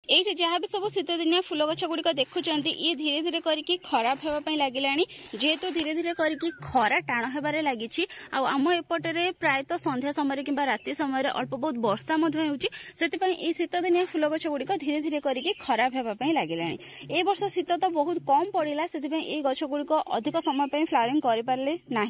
ये जहाँ भी सब शीत दिनिया फुल गछ गुड़िक देखुं ये धीरे धीरे करके खराब होगापी लगे जेहेतु धीरे धीरे करके खरा टाण होबार लगी आम एपटे प्रायतः संध्या समय कि राति समय अल्प बहुत वर्षा होती शीत दिनिया फुल गछ गुड़िक धीरे धीरे करके खराब होगापी लगे ए वर्ष शीत तो बहुत कम पड़ा से गछ गुड़िक अधिक समय फ्लावरिंग कर पारे ना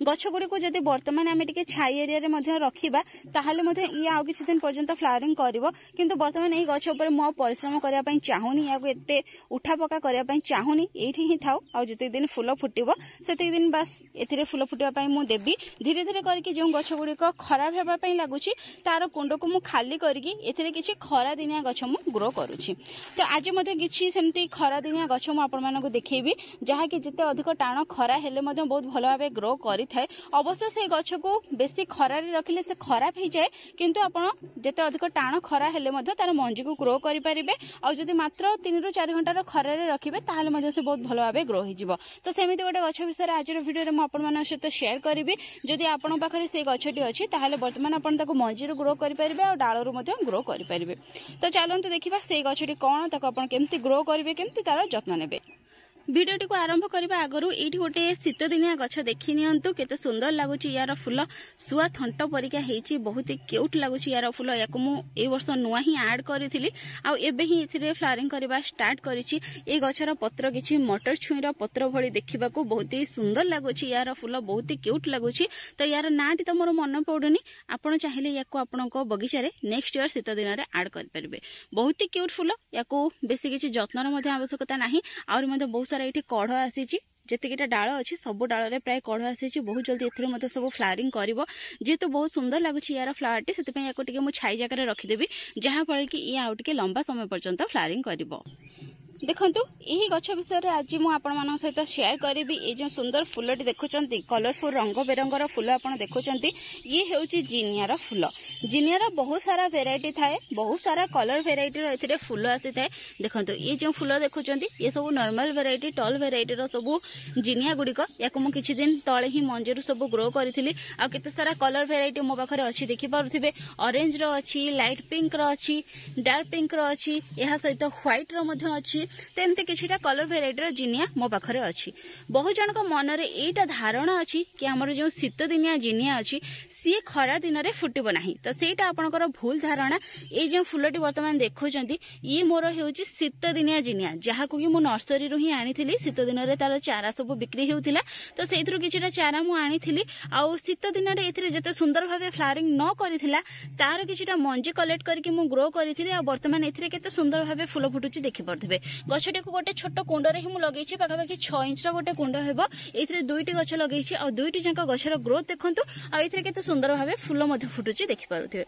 गछ गुड़िक जब बर्तमान आम टे छाई एरिया रखा ताहले ये आउ किछि दिन पर्यंत फ्लावरिंग करिवो किंतु बर्तमान ये गछ उपर मो परिश्रम करबा पई चाहुनी या एते उठा पका करबा पई चाहुनी एठी ही थाउ आ जते दिन फूल फुटिबो सेते दिन बस एथिरे फूल फुटिबा पई मु देबी धीरे धीरे करके जो गछ गुडी को खराब हेबा पई लागुची तार कुंड को मु खाली करके एथिरे किछि खरा दिनिया गछ मु ग्रो करूची। तो आज मध्ये किछि सेमती खरा दिनिया गछ मु आपण मानको देखैबी जहा कि जते अधिक टाण खरा हेले मध्ये बहुत भलो भाबे ग्रो करि थाए। अवश्य से गछ को बेसी खरा रे रखिले से खराब हो जाए किंतु आपण जते अधिक टाण खरा हेले मध्ये तार मंजी को ग्रो करि परिबे आ जदि मात्र 3 ରୁ 4 घंटा खरा रे रखिबे ताहाले मध्ये से बहुत भलो भाबे ग्रो हो जिवो। तो सेमिति गोटे गछ विषय रे आज वीडियो रे म आपण मानक सहित शेयर करबी जदि आपण पाखरे से गछटी अछि ताहाले वर्तमान आपण ताको मंजी रो ग्रो करि परिबे आ डाळ रो मध्ये ग्रो करि परिबे। तो चलंतु देखिबा से गछटी कोन ताको आपण केमति ग्रो करिवे केमति तार जत्न नेबे। भिडियोटी को आरंभ करबा आगरु एठी गोटे शीत दिनिया गछ देखि नियंतु केते सुंदर लागुची यार फूल सुआ थंट परिका हेची बहुत ही क्यूट लागुची यार फूल याको मु ए वर्ष नुआ ही ऐड करिथिली आ एबे ही एथिरे फ्लावरिंग करबा स्टार्ट करिछि। ए गछर पत्र किछि मटर छुईर पत्र भଳି देखिबाको बहुत ही सुंदर लागुची यार फूल बहुत ही क्यूट लागुची। तो यार नाटी त मोर मन पडुनी आपण चाहिले याको आपणको बगीचा रे नेक्स्ट ईयर शीत दिन रे ऐड कर परबे। बहुत ही क्यूट फूल याको बेसी किछि जत्नर मध्ये आवश्यकता नाही और मध्ये बहुत सारा एठी कढ़ आसीची जेतिकिटा डाळ अछि सब डाळ रे प्राय कढ़ आसीची बहुत जल्दी एथिरे मध्ये सब फ्लावरिंग करिवो जेतु बहुत सुंदर लागुची यार फ्लावर टी सेते पय याको टिके मु छाई जाका रे रखि देबी जहा फळे कि ई आउ टिके लंबा समय पर्यंत फ्लावरिंग करिवो। देखंतु यही गछ विषय आज मु आपण मानक सहित शेयर करिबी। ए जो सुंदर फूलटी देखुचंती कलरफुल रंग बेरंगर फूल आपण देखुचंती ये हेउची जिनियार फूल। जिनियार बहुत सारा वेराइटी थाए बहुत सारा कलर वेराइटी रो एथिरे फूल आसी थाए। देखंतु ये जो फूल देखुचंती ये सब नॉर्मल वेराइटी टॉल वेराइटी रो सब जिनिया गुडी को याको मु किछि दिन तळे ही मंजरू सब ग्रो करिथिली आ केते सारा कलर वेराइटी मो पाखरे अछि देखि पारुथिबे ऑरेंज रो अछि लाइट पिंक रो अछि डार्क पिंक रो अछि एहा सहित व्हाइट रो मध्ये अछि तेमते किछिटा कलर वेराइटी रो जिनिया मो पाखरे अछि। बहुत जन को मन रे एटा धारणा अछि कि हमर जो शीत दिनिया जिनिया अछि सी खरा दिन रे फुटिबो नाही। तो सेटा आपनकर भूल धारणा। ए जे फुलटी वर्तमान देखुचंती ये मोर हेउची शीत दिनिया जिनिया जहा को कि मु नर्सरी रो ही आनिथिली शीत दिन रे तार चारा सब बिक्री हेउथिला। तो सेइथरो किछिटा चारा मु आनिथिली आ शीत दिन रे एथिरे जते सुंदर भाबे फ्लावरिंग न करिथिला तार किछिटा मंजी कलेक्ट करके मु ग्रो करिथिली आ वर्तमान एथिरे केते सुंदर भाबे फूल फुटुची देखि परथिबे। गछटी को गोटे छोट कुंड रे ही मु लगेछि पाखापाखि 6 इंच रो गोटे कुंड हेबो एथिरे दुईटी गछ लगेछि आ दुईटी जंक गछर ग्रोथ देखंतु आ एथिरे केते सुंदर भाबे फूल मध्ये फुटुची देखि पारुथिबे।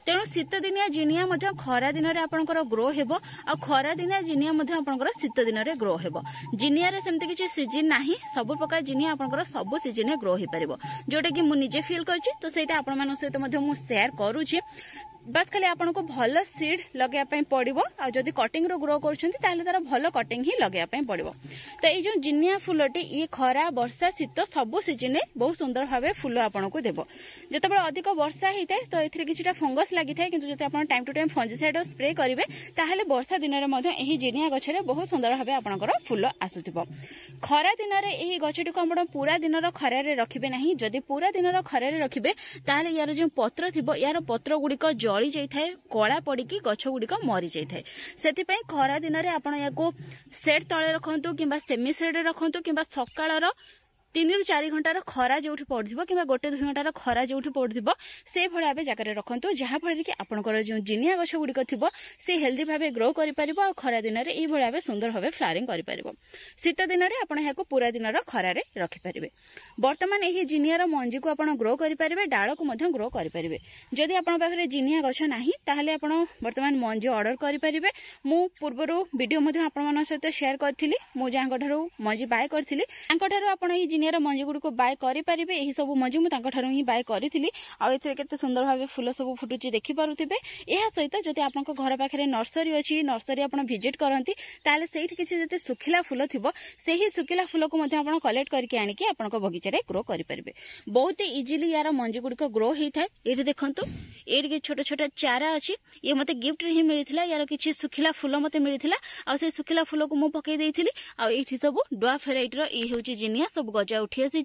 तेणु शीत दिनिया जिनिया मध्ये खरा दिन रे आपनकर ग्रो हेबो आ खरा दिनिया जिनिया मध्ये आपनकर शीत दिन रे ग्रो हेबो। जिनिया रे सेमते किछि सीजन नाही सब प्रकार जिनिया आपनकर सब सीजन रे ग्रो हे परिबो जोटा कि मु निजे फील करछि। तो सेटा आपण मानक सहित मध्ये मु शेयर करूछि। बस खाली आपन को भल सीड लगे पई पड़िबो आ जदी कटिंग रो ग्रो करछंती ताले तार भल कटिंग ही लगे पई पड़िबो। तो ए जो जिनिया फूलटी ये खरा वर्षा शीत सब सीजन बहुत सुंदर भाबे फूल आपन को देबो। जतबे अधिक वर्षा हेइते तो एथिरे किछिटा फंगस लागि थाए किंतु जते आपन time to time fungicide spray करिवे ताहाले वर्षा दिन रे मध्ये एही जिनिया गछरे बहुत सुंदर भाबे आपनकर फूल आसुथिबो। खरा दिन रे एही गछटी को आपण पूरा दिन रो खरा रे रखिबे नाही। जदी पूरा दिन रो खरा रे रखिबे ताहाले यार जो पत्र थिबो यार पत्र गुडी को जळी जाय थाए कळा पडिकी गछ गुडी को मरि जाय थाए। सेति पई खरा दिन रे आपण याको सेट तळे रखंतु किबा सेमी सेड रे रखंतु किबा सकाळर 3 ରୁ 4 घंटार खरा जोठी पड़थिबो किबा 1-2 घंटार खरा जोठी पड़थिबो से भळे आबे जागा रे रखंतु जहा फळे कि आपनकर जो जिनिया गछ गुडी को थिबो से हेल्दी भाबे ग्रो करि परिबो आ खरा दिन रे ई भळे आबे सुंदर भाबे फ्लावरिंग करि परिबो। शीत दिन रे आपण याको पूरा दिन रो खरा रे रखि परिबे। वर्तमान एही जिनिया रो मंजी को आपण ग्रो करि परिबे डाळ को मध्ये ग्रो करि परिबे। जदि आपण पाखरे जिनिया गछ नाही ताहाले आपण वर्तमान मंजी ऑर्डर करि परिबे। मु पूर्वरो वीडियो मध्ये आपण मानक सहित शेयर करथिली मु जांग ठारू मंजी बाय करथिली आंक ठारू आपण ई जिनियार मंजी गुड़ी को बाय करेंगे। यही सब मंजी मुझे ही बाय करी आते सुंदर भाव फुल सब फुटुची देखिपे। यह सहित जदि आप घर पाखे नर्सरी अच्छी नर्सरी आप विजिट करती ताले से किसी सुखिला फुल थी से ही सुखिला फुल को कलेक्ट करके आनिकी आप बगीचारे ग्रो करेंगे। बहुत इजिली यार मंजी गुड़िक ग्रो होता है। ये देखो ये छोट छोट चारा अच्छी ये मत गिफ्ट ही मिलता यार किसी सुखिला फुल मत मिलता आ सुखिला फुल को मुझे पकई देती आठी सब डुआ भेराइटर ये हूँ जिनिया सब गजा उठी आसी।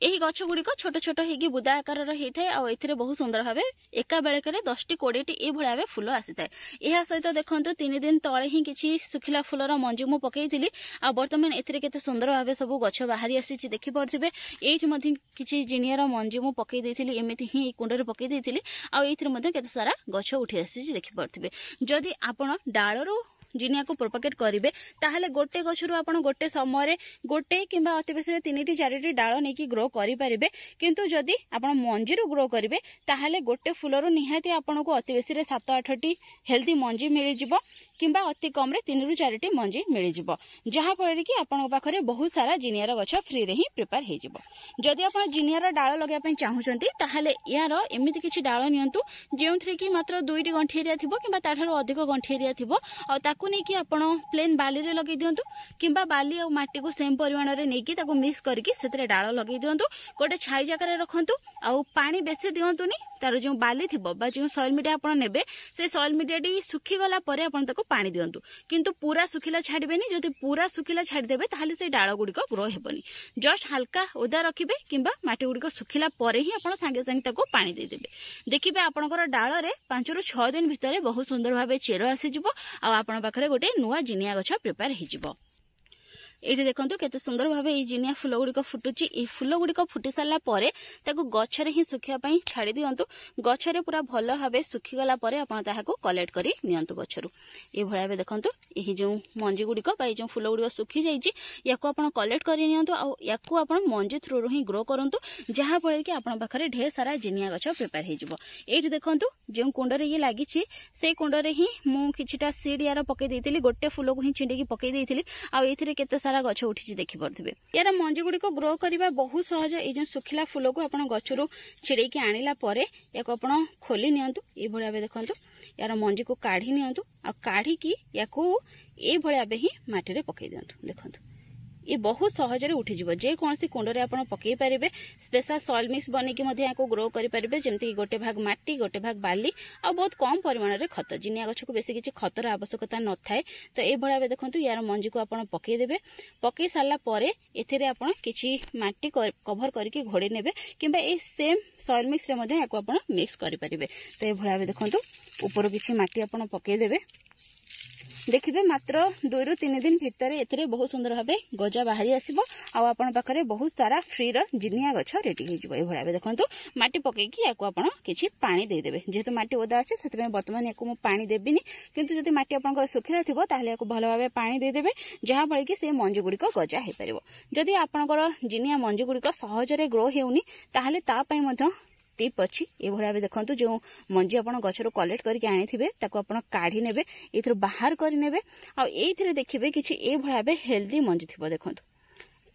यही गछ गुड़िक छोट छोट होगी बुदा आकार होता है और बहुत सुंदर भाव एका बेलक 10टी 20टी ये भाव फुल आसी था। यह सहित देखो 3 दिन तले ही किसी सुखिला फुलर मंजी मु पकई आ बर्तमान एते सुंदर भाव सब गछ बाहरी आसी देखिपे। ये किसी जिनियार मंजी मु पकई देती एमती ही कुंडे पकई देती आते सारा गछ उठी आसी देखिपे। जदि आपण डालू जिनिया को प्रोपगेट करेंगे ताहले गोटे गछरु आपण गोटे समय गोटे किंबा अति बेसी 3टी 4टी डाल नहीं ग्रो करेंगे। किंतु जदि आपण मंजीरु ग्रो करेंगे ताहले गोटे फुलरु निहाती आपण को अति बेसी 7-8टी हेल्दी मंजी मिल जिवो किंबा अति कम 3 ରୁ 4टी मंजी मिल जिवो जहाफल कि आपण पाखरे बहुत सारा जिनियार गछ फ्री रे ही प्रिपेयर हो जिवो। जदि आपण जिनियार डाल लगाई चाहूचंती ताहले यार एमिति किछि डाल नियंतु जेउथरे कि मात्र 2टी गंठी एरिया थिबो किंबा ताठारो अधिक गंठी एरिया थिबो आ ताकू नै कि आपण प्लेन बाली रे लगे दियंतु किंबा बाली और माटी को सेम परिमाण रे नै कि ताकू मिक्स करके सेतरे डाल लगे दियंतु गोटे छाई जगह रखंतु आ पानी बेसी दियंतुनी तार जो बाली थिबो बा जो सॉइल मीडिया आपण नेबे से सॉइल मीडिया डी सुखी गला परे आपण ताको पानी दियंतु किंतु पूरा सुखिला छाड़बेनी। जदि पूरा सुखिला छाड़देबे ताहले से डाल गुड़िक ग्रो हेबनी। जस्ट हल्का ओदा रखिबे किंबा माटी गुड़िक सुखिला परे ही आपण संगे संगे ताको पानी दे देबे। देखिबे आपणकर डाल रे 5 ରୁ 6 दिन भितरे बहुत सुंदर भाबे चेर आसी जिवो आ आपण पाखरे गोटे नुवा जिनिया गछ प्रिपेयर हे जिवो। ये देखो केते सुंदर भाव ये जिनिया फुल गुड़िक फुटुची। ये फुल गुड़िक फुटी सारा गचरे ही सुखापी छाड़ी दिंतु गचरे पूरा भल भाव सुखीगला कलेक्ट कर नियंतु गचरु। ये भाव देखो यही जो मंजी गुड़िक जो फुल गुड़िक सुखी जाइए या कलेक्ट कर नियंतु या मंजी थ्रू ही ग्रो करंतु जहाँफल कि आपन पाखरे ढेर सारा जिनिया गछ प्रिपेयर हो। ये देखो जो कुंडरे ये लगी से कुंडरे ही मुझा सीड यार पकई देती गोटे फुल को ही छिंडी पकई देती आते सारा गछ उठी देखिपे। यार मंजी गुड़िक ग्रो करने बहुत सहज। ये जो सुखिला फुल को आप गचरू छिड़े आनिला परे या खोली नियंतु ये भाव देखो यार मंजी को काढ़ी नियंतु आ काढ़ी की या ये भाव ही माटी पकई दिंतु। देखो ये बहुत सहज उठी जेकोसी कुंडे आप पकई पारे स्पेशल सॉइल मिक्स बनईकि ग्रो करेंगे जमीक गोटे भाग माटी गोटे भाग बाली आ बहुत कम परिमाण में खत जिनिया गछ को बेसी किसी खतर आवश्यकता न थाए। तो ये भाव देखो यार मंजी को आप पकईदेवे पकई सारापर एथे किसी माटी कभर करके घोड़े ने कि सेम सॉइल मिक्स मिक्स करेंगे। तो ये भाव देखो ऊपर किसी माटी आप पकईदेवे देखिए मात्र 2 ରୁ 3 दिन भितर एथे बहुत सुंदर भाव गजा बाहरी आसो आपन पाखरे बहुत सारा फ्री जिनिया गछ रेडी हो। ये भाव देखो माटी पकईकी या किसी पानी देदेवे जेहेतु माटी ओदा अच्छे से बर्तमान या पानी देविनी किंतु जदि माटी आप सुखिला थी ताहले भल भाव पानी देदेवे जहाँफल कि से मंजी गुड़िक गजा हो पार। जदि आपणकर जिनिया मंजी गुड़िक सहजरे ग्रो होउनी ताहले तापाई मध्य टिप अच्छी। ये भाव देखो जो मंजी आप गचर कलेक्ट करके आनी आप काढ़ी ने बाहर करने ये देखिए किसी ये भाव हेल्दी मंजी थी। देखो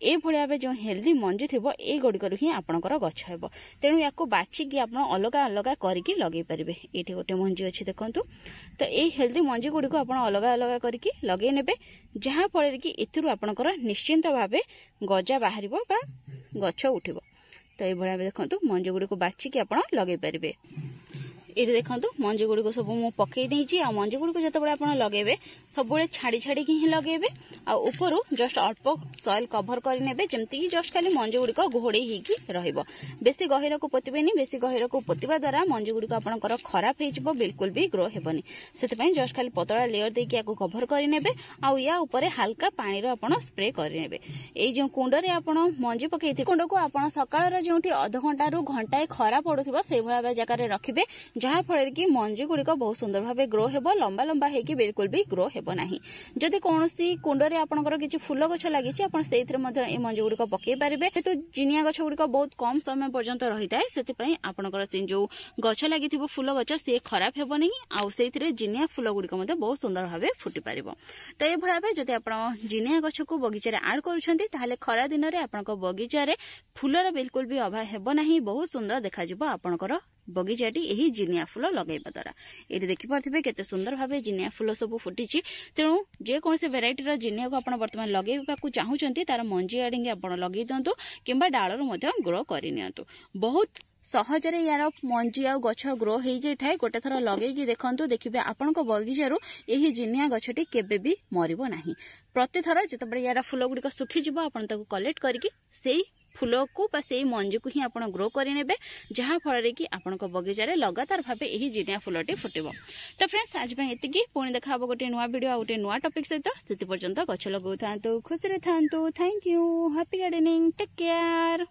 ये भाव जो हेल्दी मंजी थी ये गुड़िक ही आपंकर गछ हे तेणु या बाछिकी आप अलग अलग करके लगे पारे। ये गोटे मंजी अच्छी देखो तो ये हेल्दी मंजी गुड़िक आप अलग अलग करके लगे ने जहाँफल कि एथुरु आपंकर निश्चिंत भाव गजा बाहर गछ उठिबो। तो ये भाव देखो मंजी गुड़ी को बाछिकी आप लगे पारे। ये देखो मंजी गुड़ी को सब मुझे पकई देती आ मंजी गुड़ी को जिते आप लगे सब छाड़ी छाड़ी ही लगे ऊपर जस्ट अल्प सॉइल कभर करने जमीक जस्ट खाली मंजी गुड़िक घोड़े हो बेसी गहिर को पोतबेनी बेसी गहिर को पोतिबा द्वारा मंजी गुड़िक आपंकर खराब हो बिल्कुल भी ग्रो हेबनी से जस्ट खाली पतला लेयर देकी कभर करने या ऊपर हल्का पानी आप स्प्रे करने। ये जो कुंडे आप मंजी पकई कुंड को आप सकाळ जो 1/2 घंटा रू घंटाए खरा पड़ुथिबो से भाव जगह रखिबे जहाँफल कि मंजी गुड़िक बहुत सुंदर भाव ग्रो हेब लंबा लंबा होगी बिल्कुल भी ग्रो हेब नहीं। जदि कौन कुंडे आपंकर किसी फूल गछ लगी से मंजी गुड़िक पकई पारे तो जिनिया गछ गुड़िक बहुत कम समय पर्यंत रही है से आपंकर जो गछ लगी फूल गछ सी खराब हेबनी आउ से जिनिया फूल गुड़िक बहुत सुंदर भाव फुटी पार। तो ये भाव जदि आप जिनिया गछ को बगीचार आड कर खरा दिन में आप बगीचार फूलर बिल्कुल भी अभाव हेब नहीं। बहुत सुंदर देखा आपंकर बगीचाटी यही जिनिया फूल लगेवा द्वारा। ये देखिपे केते सुंदर भाव जिनिया फूल सब फुटी। तेणु जेकोसी भेराइटीर जिनिया को आप बर्तमान लगेवाक चाहूँगी तार मंजी आड़ी आप लगे दिंतु कि डालू ग्रो करनी। बहुत सहजरे यार मंजी आ गछ ग्रो हो जाए गोटे थर लगे देखु देखिए आपण बगीचारू यही जिनिया गछटी केबे भी मरिबो नाही। प्रति थर जिते यार फूल गुड़िक सुखीज आपन ताको कलेक्ट करके से फूल को से मंजी को ही आप ग्रो करे जहाँ फल कि आपण बगीचार लगातार भाव यही जिनिया फूलटी फुटब। तो फ्रेंड्स आज ये पुणी देखा गोटे नुआ वीडियो आ गोटे नुआ टॉपिक सहित से पर्यंत गछ लगौ था खुशी था। Thank you. Happy gardening. Take care.